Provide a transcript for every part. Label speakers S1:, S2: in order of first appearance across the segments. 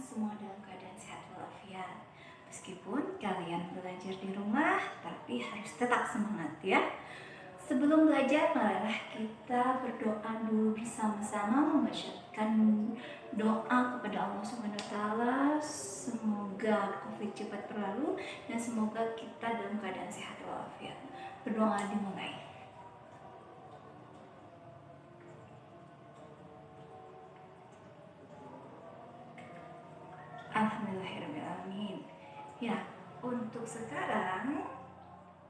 S1: semua dalam keadaan sehat walafiat. Meskipun kalian belajar di rumah, tapi harus tetap semangat ya. Sebelum belajar, marilah kita berdoa dulu bersama-sama, membacakan doa kepada Allah SWT. Semoga COVID cepat berlalu dan semoga kita dalam keadaan sehat walafiat. Berdoa dimulai. Alhamdulillahirrahmanirrahim. Ya, untuk sekarang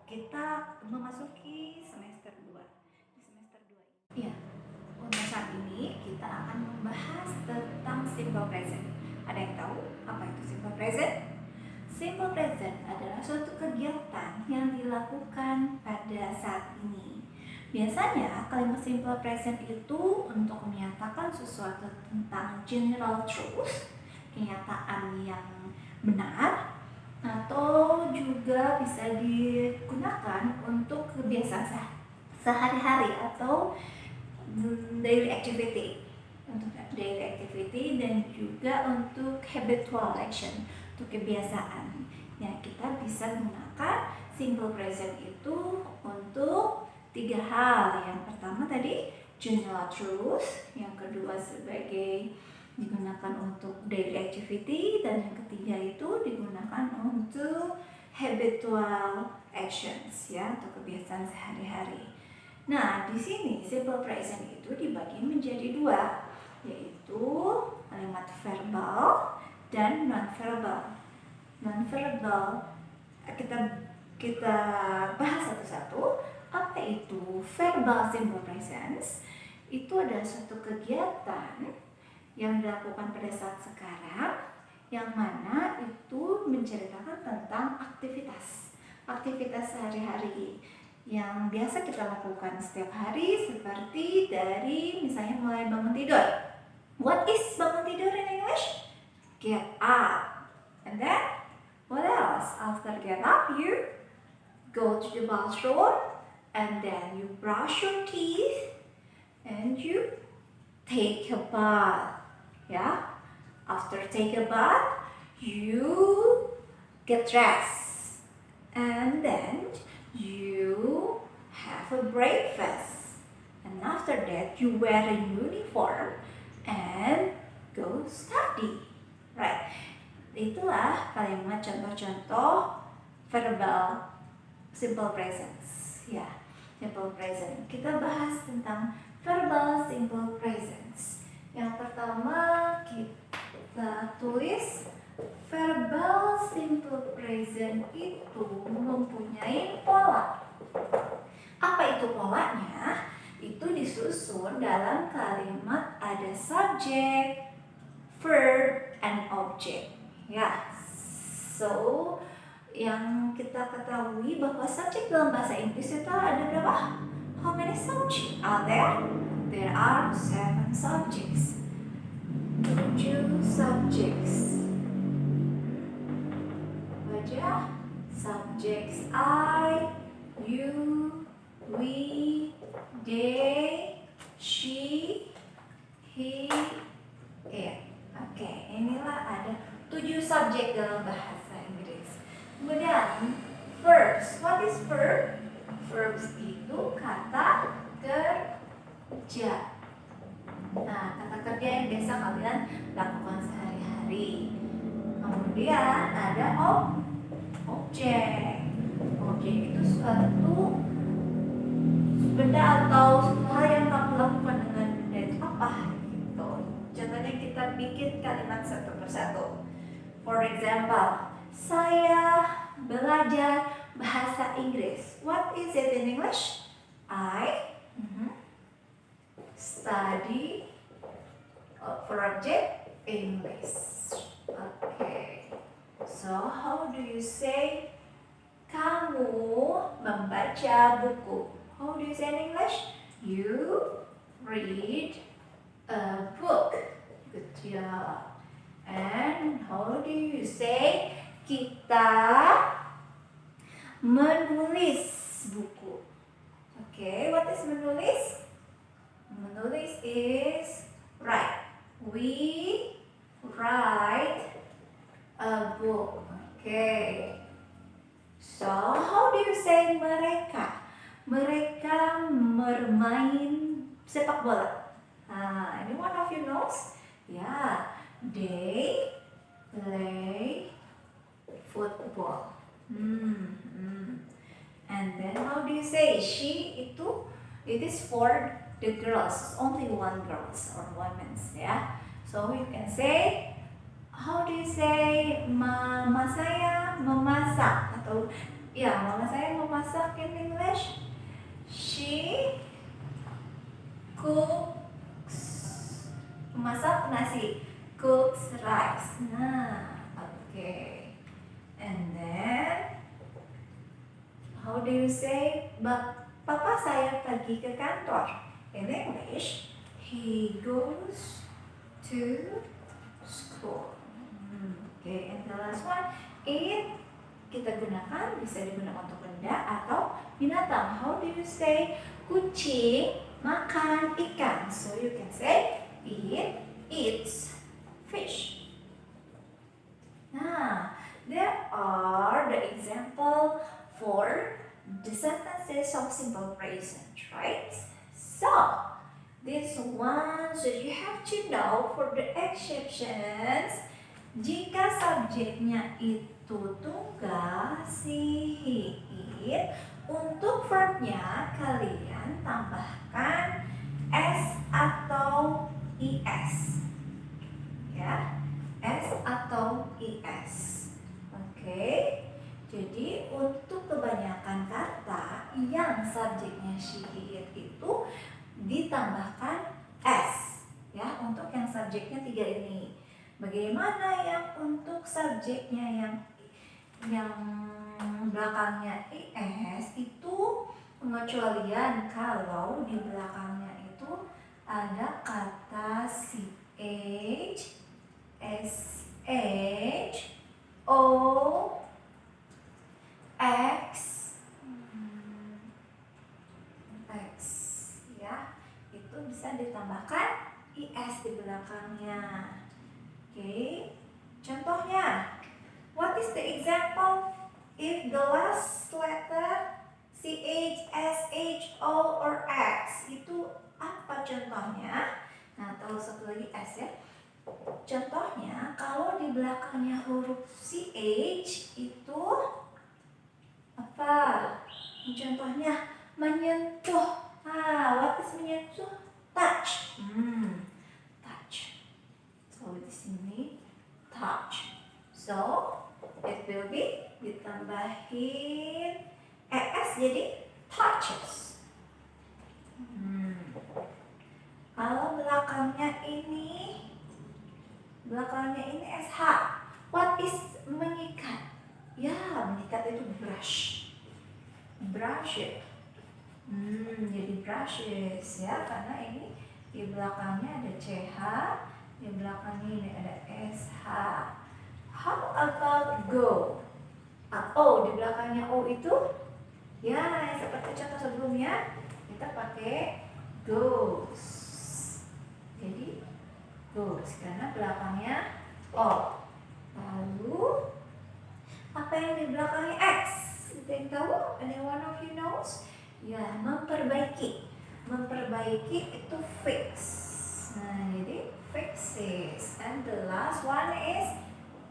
S1: kita memasuki semester 2. Di semester 2 ini, ya, untuk saat ini kita akan membahas tentang simple present. Ada yang tahu apa itu simple present? Simple present adalah suatu kegiatan yang dilakukan pada saat ini. Biasanya kalimat simple present itu untuk menyatakan sesuatu tentang general truth, kenyataan yang benar, atau juga bisa digunakan untuk kebiasaan sehari-hari atau daily activity, untuk daily activity dan juga untuk habitual action, untuk kebiasaan. Ya, kita bisa gunakan simple present itu untuk 3 hal. Yang pertama tadi general truth, yang kedua sebagai digunakan untuk daily activity, dan yang ketiga itu digunakan untuk habitual actions, ya, untuk kebiasaan sehari-hari. Nah, di sini simple present itu dibagi menjadi 2, yaitu kalimat verbal dan non-verbal. Non-verbal kita bahas satu-satu. Apa itu verbal simple presence? Itu adalah suatu kegiatan yang dilakukan pada saat sekarang, yang mana itu menceritakan tentang aktivitas sehari-hari yang biasa kita lakukan setiap hari, seperti dari misalnya mulai bangun tidur. What is bangun tidur in English? Get up. And then what else? After get up, you go to the bathroom, and then you brush your teeth, and you take a bath. Yeah, after take a bath, you get dressed, and then you have a breakfast, and after that you wear a uniform and go study. Right? Itulah kalimat contoh-contoh verbal simple presence. Ya, simple present. Kita bahas tentang verbal simple presence. Yang pertama kita tulis verbal simple present itu mempunyai pola. Apa itu polanya? Itu disusun dalam kalimat ada subject, verb, and object. Ya, so yang kita ketahui bahwa subjek dalam bahasa Inggris itu ada berapa? How many subjects are there? There are 7 subjects. 7 subjects. Baca. Subjects I, you, we, they, she, he, it. Oke, inilah ada 7 subjek dalam bahasa Inggris. Kemudian verbs. What is verb? Verbs itu kata kerja. Nah, kata kerja yang biasa kalian lakukan sehari-hari. Kemudian ada objek. Objek itu suatu benda atau suatu hal yang kamu lakukan dengan benda itu apa? Gitu. Contohnya kita bikin kalimat satu persatu. For example, saya belajar bahasa Inggris. What is it in English? I study for object English. Okay. So how do you say kamu membaca buku? How do you say in English? You read a book. Good job. And how do you say kita menulis buku? Okay, what is menulis? Menulis is write. We write book. Okay. So, how do you say mereka? Mereka bermain sepak bola. Any one of you knows? Yeah, they play football. And then how do you say she itu? It is for the girls, only one girls or women's, yeah. So you can say, how do you say mama saya memasak atau ya mama saya memasak in English? She cooks, masak nasi, cooks rice. Nah, okay. And then how do you say papa saya pergi ke kantor? In English, he goes to school. Okay, and the last one, it kita gunakan, bisa digunakan untuk benda atau binatang. How do you say kucing makan ikan? So you can say it eats fish. Nah, there are the example for the sentences of simple present, right? So, this one, so you have to know for the exceptions. Jika subjeknya itu tunggal, si, he, it, untuk verbnya kalian tambahkan s atau is. Ya, s atau is. Oke. Jadi untuk kebanyakan kata yang subjeknya she, he, it itu ditambahkan s. Ya, untuk yang subjeknya 3 ini. Bagaimana yang untuk subjeknya yang belakangnya is itu pengecualian kalau di belakangnya itu ada kata ch, sh, o, x, ya, itu bisa ditambahkan is di belakangnya. Okay, contohnya, what is the example if the last letter ch, sh, o, or x? Itu apa contohnya? Nah, tahu satu lagi s ya. Contohnya, kalau di belakangnya huruf ch itu apa? Contohnya menyentuh. What is menyentuh? Touch. Touch. So di sini touch. So it will be ditambahin es jadi touches. Kalau belakangnya ini sh. What is mengikat? Ya, mengikat itu brush. Brush it. Jadi brushes ya, karena ini di belakangnya ada ch, di belakangnya ini ada sh. How about go? O, di belakangnya o itu ya seperti contoh sebelumnya kita pakai goes. Jadi goes karena belakangnya o. Lalu apa yang di belakangnya x? Ada yang tahu? Anyone of you knows? Ya, memperbaiki. Memperbaiki itu fix. Nah, jadi fixes. And the last one is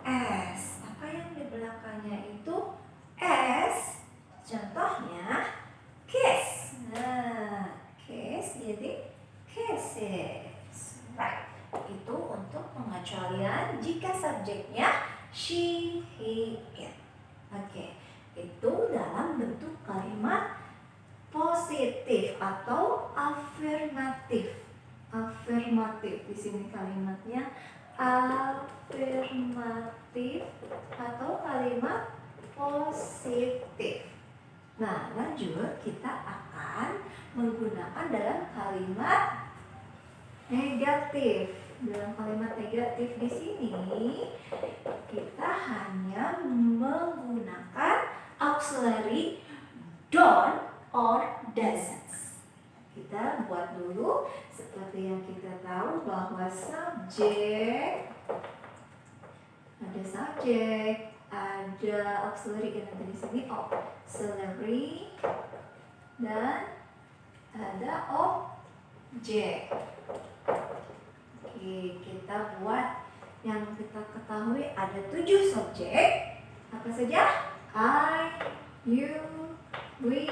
S1: s. Apa yang di belakangnya itu s? Contohnya kiss. Nah, kiss jadi kisses. Right. Itu untuk pengecualian jika subjeknya she, he, it. Oke. Itu dalam bentuk kalimat positif atau afirmatif. Afirmatif di sini kalimatnya afirmatif atau kalimat positif. Nah, lanjut kita akan menggunakan dalam kalimat negatif. Dalam kalimat negatif di sini kita hanya menggunakan auxiliary don't or doesn't. Kita buat dulu seperti yang kita tahu bahwa subjek, ada subjek, subject, ada auxiliary kan di sini auxiliary, dan ada objek. Oke, kita buat yang kita ketahui ada 7 subjek. Apa saja? I, you, we,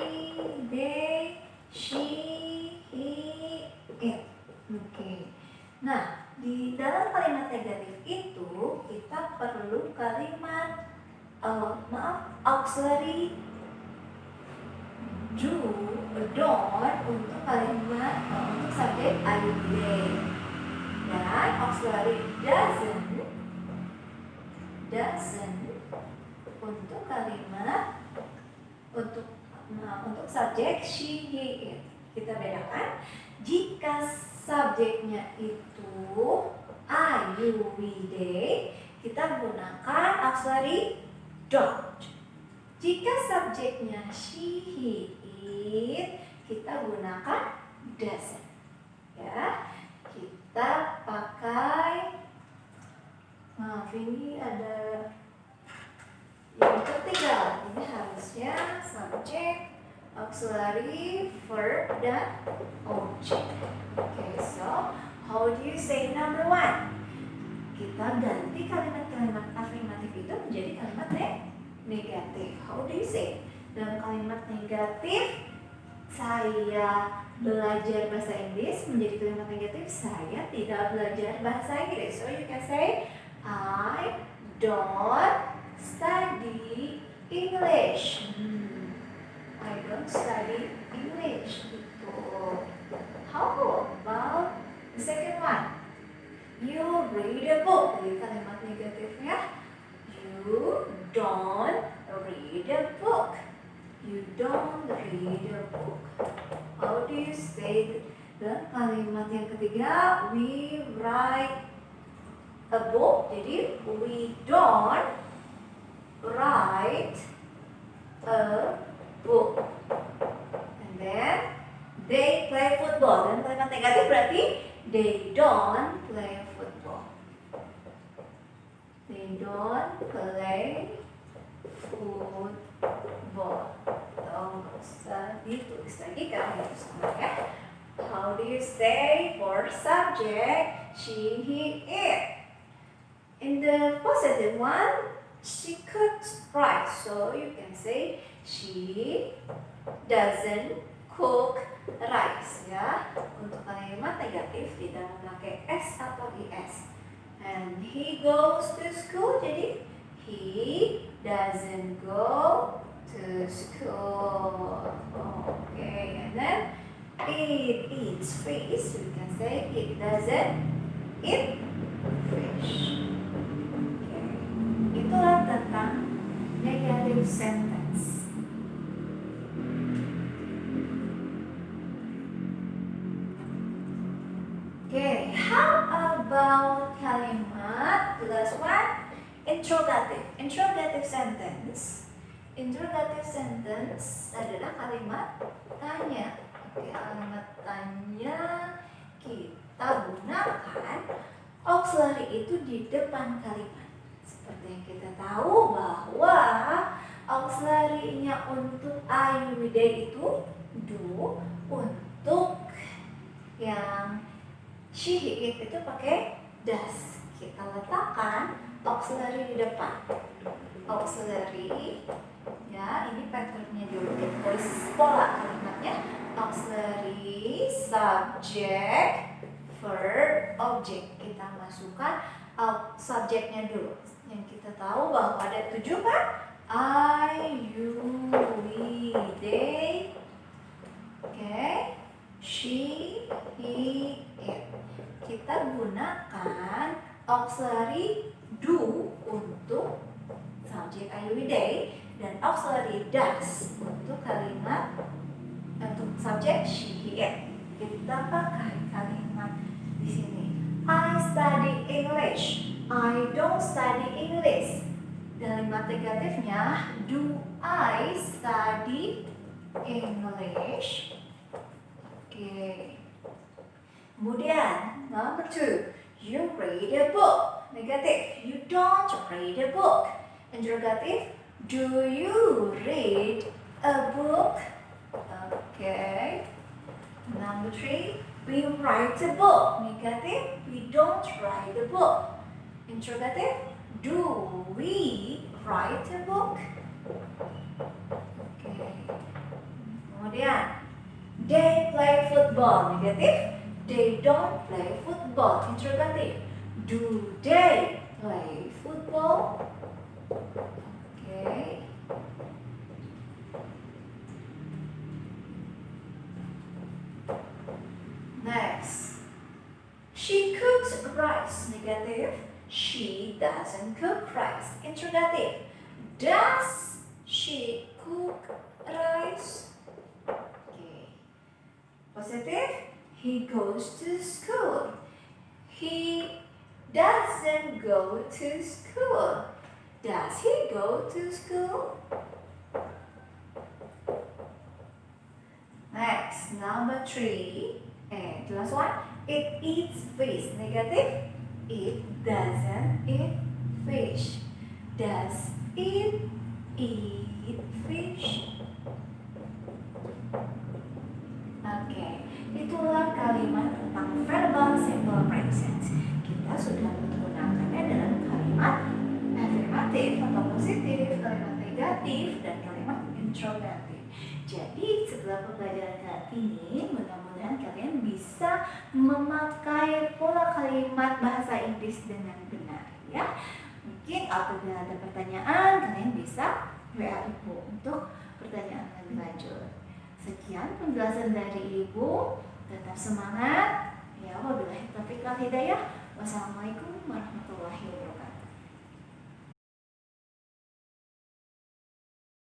S1: they, she, he, it. Oke. Nah, di dalam kalimat negatif itu kita perlu kalimat auxiliary do, don't untuk kalimat untuk subjek I, you, they, dan auxiliary doesn't untuk kalimat untuk subjek she, he, it. Kita bedakan. Jika subjeknya itu I, you, we, they, kita gunakan auxiliary don't. Jika subjeknya she, he, it, kita gunakan doesn't. Ya, kita pakai. Maaf, ini ada yang ketiga. Ini harusnya subjek, auxiliary, verb, dan object. Okay, so how do you say number 1? Kita ganti kalimat-kalimat afirmatif itu menjadi kalimat negatif. How do you say? Dalam kalimat negatif, saya belajar bahasa Inggris menjadi kalimat negatif. Saya tidak belajar bahasa Inggris. So you can say I don't study English. I don't study English. How about the second one? You read a book. Jadi kalimat negatifnya you don't read a book. You don't read a book. How do you say? Dan kalimat yang ketiga, we write a book. Jadi we don't write a book. And then they play football. Dan kalimat negatif berarti they don't play football. They don't play football. Nggak usah ditulis lagi karena itu sama ya. How do you say for subject she, he, it? In the positive one, she cooks rice. So you can say she doesn't cook rice ya. Untuk kalimat negatif tidak memakai s atau is. And he goes to school, jadi he doesn't go to school. Okay, and then it eats fish. We can say it doesn't eat fish. Okay. Itulah tentang negative sentence. Okay, how about kalimat the last one? Interrogative. Interrogative sentence. Interrogative sentence adalah kalimat tanya. Oke, kalimat tanya kita gunakan auxiliary itu di depan kalimat. Seperti yang kita tahu bahwa auxiliary-nya untuk I, we, they itu do, untuk yang she, he, it itu pakai does. Kita letakkan auxiliary di depan. Auxiliary, ya ini patternnya dulu, kita tulis pola kalimatnya. Auxiliary, subject, verb, object. Kita masukkan subjeknya dulu. Yang kita tahu bahwa ada 7 kan? I, you, we, they, okay, she, he, it. Kita gunakan auxiliary do untuk subjek I, we, they, dan auxiliary does untuk kalimat untuk subjek she, he, it. Kita pakai kalimat di sini. I study English. I don't study English. Kalimat negatifnya, do I study English? Oke. Kemudian, number 2, you read a book. Negatif, you don't read a book. Interrogative, do you read a book? Okay. Number 3, we write a book. Negative, we don't write a book. Interrogative, do we write a book? Okay. Kemudian, they play football. Negative, they don't play football. Interrogative, do they play football? Okay. Next, she cooks rice. Negative, she doesn't cook rice. Interrogative, does she cook rice? Okay. Positive, he goes to school. He doesn't go to school. Does he go to school? Next, number 3, and the last one, it eats fish. Negative, it doesn't eat fish. Does it eat fish? Oke, itulah kalimat tentang verbal simple present. Kita sudah menggunakannya dalam kalimat afirmatif atau positif, kalimat negatif, dan kalimat interrogatif. Jadi setelah pembelajaran kali ini, mudah-mudahan kalian bisa memakai pola kalimat bahasa Inggris dengan benar, ya. Mungkin apabila ada pertanyaan, kalian bisa WA Ibu untuk pertanyaan lebih lanjut. Sekian penjelasan dari Ibu. Tetap semangat. Ya, wabillahi taufiq wal hidayah. Wassalamualaikum warahmatullahi wabarakatuh.